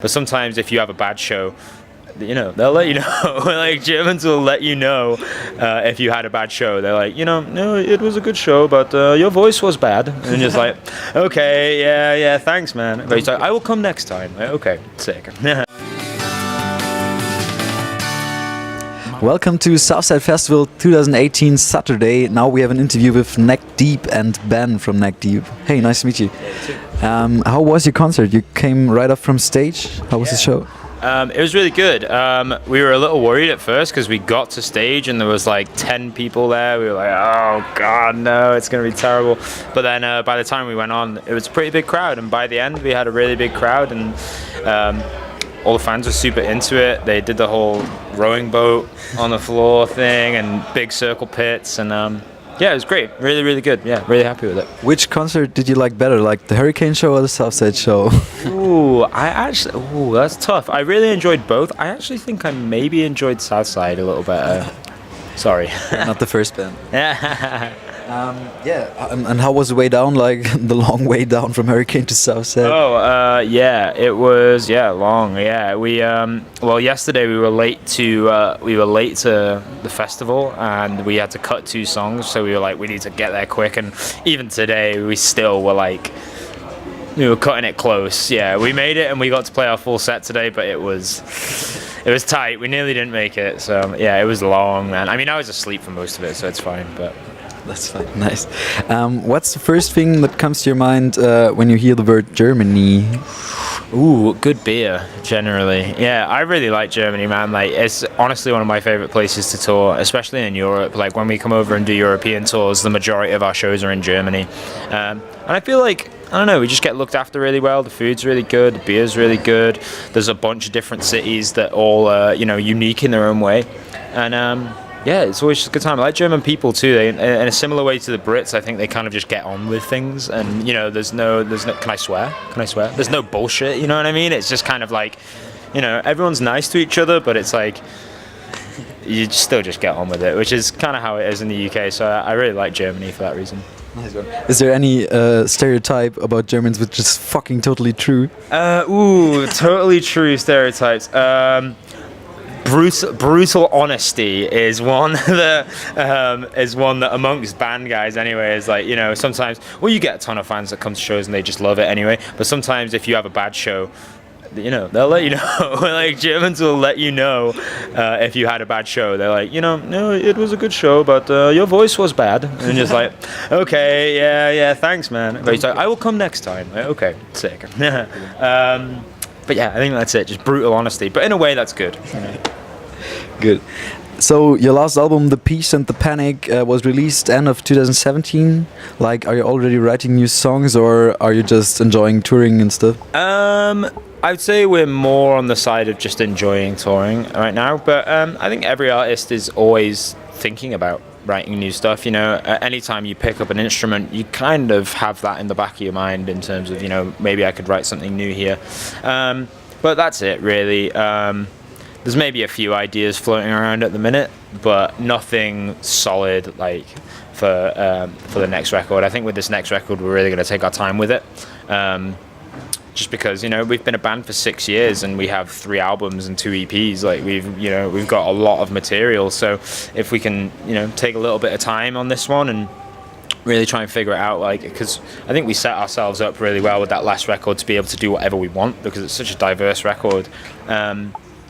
But sometimes if you have a bad show, they'll let you know. Like Germans will let you know if you had a bad show. They're like, no, it was a good show, but your voice was bad. And you're just like, okay, yeah, thanks, man. But he's like, I will come next time. Like, okay, sick. Welcome to Southside Festival 2018 Saturday. Now we have an interview with Neck Deep and Ben from Neck Deep. Hey, nice to meet you. How was your concert? You came right up from stage. How was the show? It was really good. We were a little worried at first because we got to stage and there was like 10 people there. We were like, oh god, no, it's going to be terrible. But then by the time we went on, it was a pretty big crowd, and by the end we had a really big crowd, and all the fans were super into it. They did the whole rowing boat on the floor thing and big circle pits, and yeah, it was great. Really, really good. Yeah, really happy with it. Which concert did you like better, like the Hurricane show or the Southside show? That's tough. I really enjoyed both. I actually think I maybe enjoyed Southside a little better. Sorry. Not the first band. And how was the way down, like the long way down from Hurricane to Southside? It was long. Yeah, we yesterday we were late to the festival, and we had to cut 2 songs, so we were like, we need to get there quick. And even today we still were like, we were cutting it close. Yeah, we made it and we got to play our full set today, but it was tight. We nearly didn't make it. So yeah, it was long, man. I mean, I was asleep for most of it, so it's fine. But that's fine. Nice. What's the first thing that comes to your mind when you hear the word Germany? Ooh, good beer, generally. Yeah, I really like Germany, man. Like, it's honestly one of my favorite places to tour, especially in Europe. Like, when we come over and do European tours, the majority of our shows are in Germany. And I feel like, I don't know, we just get looked after really well. The food's really good, the beer's really good. There's a bunch of different cities that all, unique in their own way. And, yeah, it's always just a good time. I like German people too. They, in a similar way to the Brits, I think they kind of just get on with things. And there's no. Can I swear? There's no bullshit. You know what I mean? It's just kind of like, everyone's nice to each other, but it's like you still just get on with it, which is kind of how it is in the UK. So I really like Germany for that reason. Is there any stereotype about Germans which is fucking totally true? Totally true stereotypes. Brutal honesty is one that amongst band guys anyway is like, sometimes, well, you get a ton of fans that come to shows and they just love it anyway, but sometimes if you have a bad show, they'll let you know. Like, Germans will let you know if you had a bad show. They're like, no, it was a good show, but your voice was bad. And you're just like, okay, yeah, thanks, man. But he's like, I will come next time. Like, okay, sick. But yeah, I think that's it. Just brutal honesty, but in a way that's good. Good. So your last album, The Peace and the Panic, was released end of 2017. Like, are you already writing new songs, or are you just enjoying touring and stuff? I'd say we're more on the side of just enjoying touring right now. But I think every artist is always thinking about writing new stuff. Anytime you pick up an instrument, you kind of have that in the back of your mind in terms of, maybe I could write something new here. But that's it, really. There's maybe a few ideas floating around at the minute, but nothing solid like for the next record. I think with this next record, we're really going to take our time with it. Just because we've been a band for 6 years and we have 3 albums and 2 EPs. Like, we've got a lot of material. So if we can take a little bit of time on this one and really try and figure it out, like, because I think we set ourselves up really well with that last record to be able to do whatever we want, because it's such a diverse record.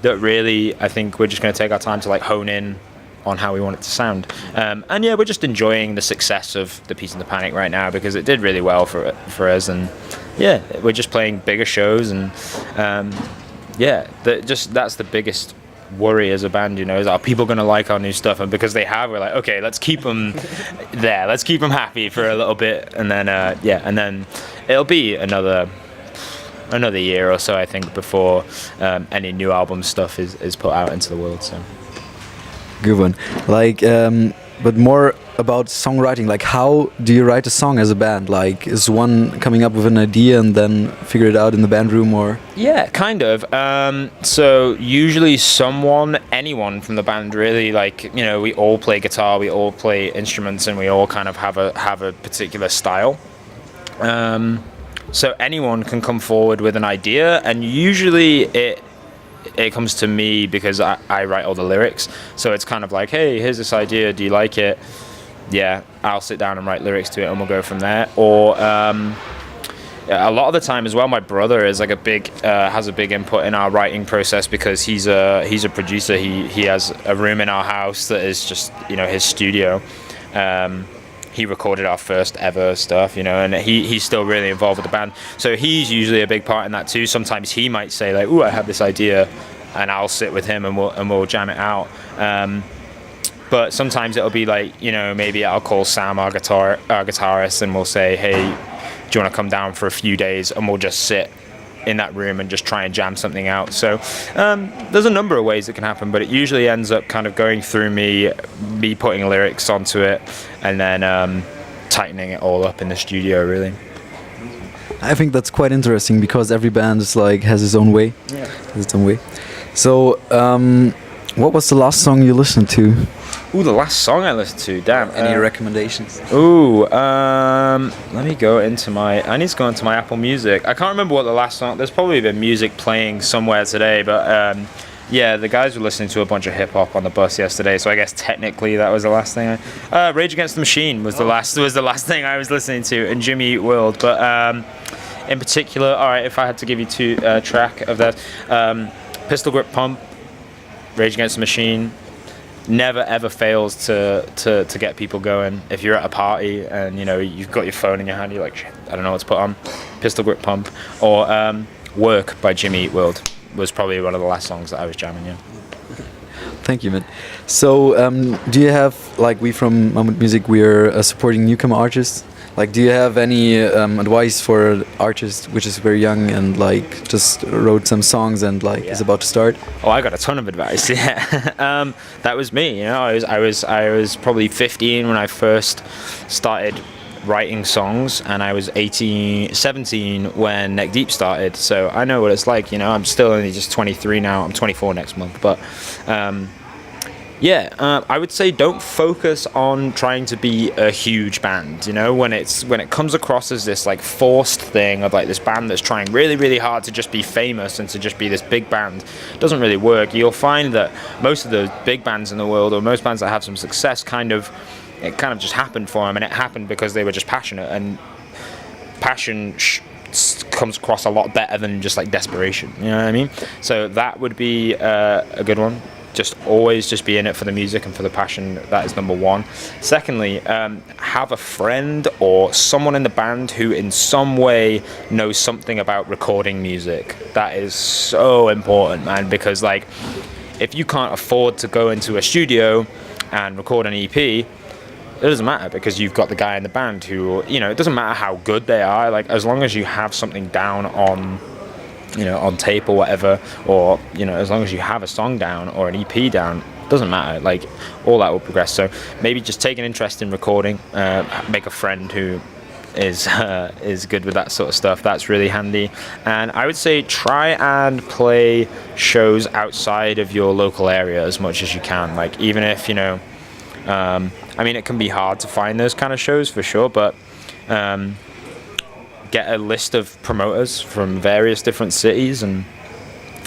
That really, I think we're just going to take our time to like hone in on how we want it to sound. And yeah, we're just enjoying the success of The Peace and the Panic right now, because it did really well for us. And yeah, we're just playing bigger shows, and that's the biggest worry as a band, is, are people going to like our new stuff? And because they have, we're like, okay, let's keep them there. Let's keep them happy for a little bit, and then and then it'll be another year or so, I think, before any new album stuff is put out into the world. So good one. Like, but more about songwriting. Like, how do you write a song as a band? Like, is one coming up with an idea and then figure it out in the band room, or? Yeah, kind of. So usually anyone from the band, really, like, we all play guitar, we all play instruments, and we all kind of have a particular style. So anyone can come forward with an idea, and usually it comes to me because I write all the lyrics. So it's kind of like, hey, here's this idea, do you like it? Yeah, I'll sit down and write lyrics to it, and we'll go from there. Or a lot of the time as well, my brother is like has a big input in our writing process because he's a producer. He has a room in our house that is just, you know, his studio. He recorded our first ever stuff, you know, and he's still really involved with the band. So he's usually a big part in that too. Sometimes he might say like, "Ooh, I have this idea," and I'll sit with him and we'll jam it out. But sometimes it'll be like, you know, maybe I'll call Sam, our guitarist, and we'll say, "Hey, do you want to come down for a few days?" And we'll just sit in that room and just try and jam something out. So there's a number of ways it can happen, but it usually ends up kind of going through me putting lyrics onto it, and then tightening it all up in the studio, really. I think that's quite interesting because every band is like has its own way. Yeah. Has its own way. So, what was the last song you listened to? Ooh, the last song I listened to. Damn. Any recommendations? Ooh, let me go into I need to go into my Apple Music. I can't remember what the last song. There's probably been music playing somewhere today, but yeah, the guys were listening to a bunch of hip hop on the bus yesterday, so I guess technically that was the last thing. Rage Against the Machine was the last thing I was listening to, and Jimmy Eat World. But in particular, all right, if I had to give you two track of that, Pistol Grip Pump, Rage Against the Machine. Never ever fails to get people going. If you're at a party and, you know, you've got your phone in your hand, you're like, shit, I don't know what to put on. Pistol Grip Pump. Or Work by Jimmy Eat World was probably one of the last songs that I was jamming in. Thank you, man. So, do you have, like, we from Mammuth Music, we're supporting newcomer artists. Like, do you have any advice for an artist which is very young and like just wrote some songs and like is about to start? Oh, I got a ton of advice. Yeah, that was me. You know, I was probably 15 when I first started writing songs, and I was 17 when Neck Deep started. So I know what it's like. You know, I'm still only just 23 now. I'm 24 next month, but. Yeah, I would say don't focus on trying to be a huge band. You know, when it comes across as this like forced thing of like this band that's trying really, really hard to just be famous and to just be this big band, it doesn't really work. You'll find that most of the big bands in the world, or most bands that have some success, it kind of just happened for them, and it happened because they were just passionate, and passion comes across a lot better than just like desperation. You know what I mean? So that would be a good one. Just always just be in it for the music and for the passion. That is number one. Secondly, have a friend or someone in the band who in some way knows something about recording music. That is so important, man, because like if you can't afford to go into a studio and record an EP, it doesn't matter because you've got the guy in the band who, you know, it doesn't matter how good they are, like as long as you have something down on, you know, on tape or whatever, or, you know, as long as you have a song down or an EP down, doesn't matter, like all that will progress. So maybe just take an interest in recording, make a friend who is good with that sort of stuff. That's really handy. And I would say try and play shows outside of your local area as much as you can, like even if, you know, I mean, it can be hard to find those kind of shows for sure, but get a list of promoters from various different cities and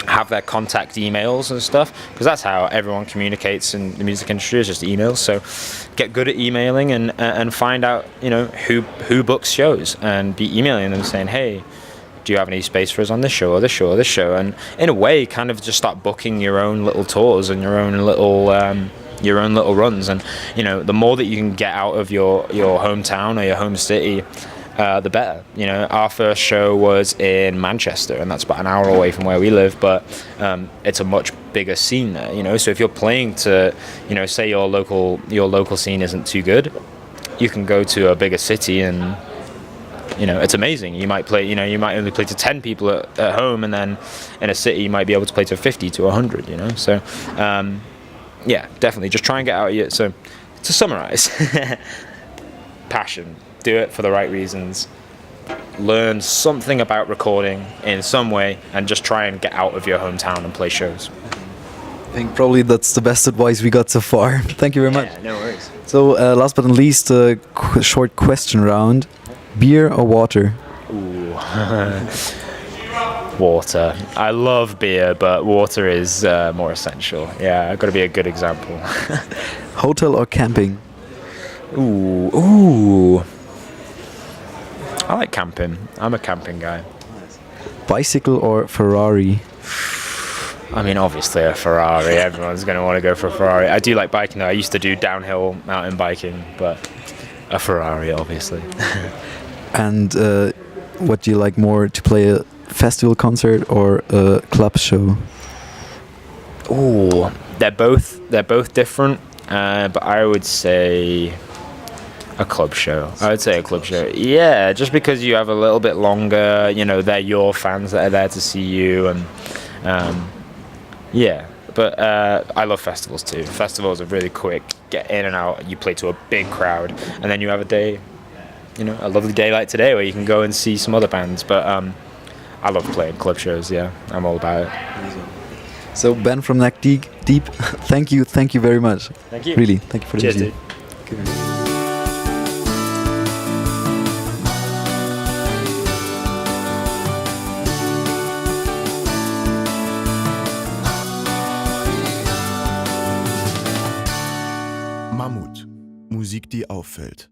have their contact emails and stuff, because that's how everyone communicates in the music industry, is just emails. So get good at emailing and find out, you know, who books shows, and be emailing them saying, hey, do you have any space for us on this show or this show or this show? And in a way kind of just start booking your own little tours and your own little runs. And, you know, the more that you can get out of your hometown or your home city, the better. You know, our first show was in Manchester, and that's about an hour away from where we live, but it's a much bigger scene there, you know. So if you're playing to, you know, say your local scene isn't too good, you can go to a bigger city and, you know, it's amazing. You might play, you know, you might only play to 10 people at home, and then in a city you might be able to play to 50 to 100, you know. So yeah, definitely just try and get out of it. So to summarize, passion. Do it for the right reasons. Learn something about recording in some way, and just try and get out of your hometown and play shows. I think probably that's the best advice we got so far. Thank you very much. Yeah, no worries. So last but not least, a short question round. Beer or water? Ooh. Water. I love beer, but water is more essential. Yeah, I've got to be a good example. Hotel or camping? Ooh. I like camping. I'm a camping guy. Bicycle or Ferrari? I mean, obviously a Ferrari. Everyone's going to want to go for a Ferrari. I do like biking though. I used to do downhill mountain biking, but a Ferrari, obviously. And what do you like more, to play a festival concert or a club show? Ooh, they're both different, but I would say a club show. I would say a club show. Yeah, just because you have a little bit longer. You know, they're your fans that are there to see you, and yeah. But I love festivals too. Festivals are really quick. Get in and out. You play to a big crowd, and then you have a day, you know, a lovely day like today where you can go and see some other bands. But I love playing club shows. Yeah, I'm all about it. So Ben from Neck Deep, thank you very much. Thank you. Really, thank you for the Cheers, interview. dude. Mammuth. Musik, die auffällt.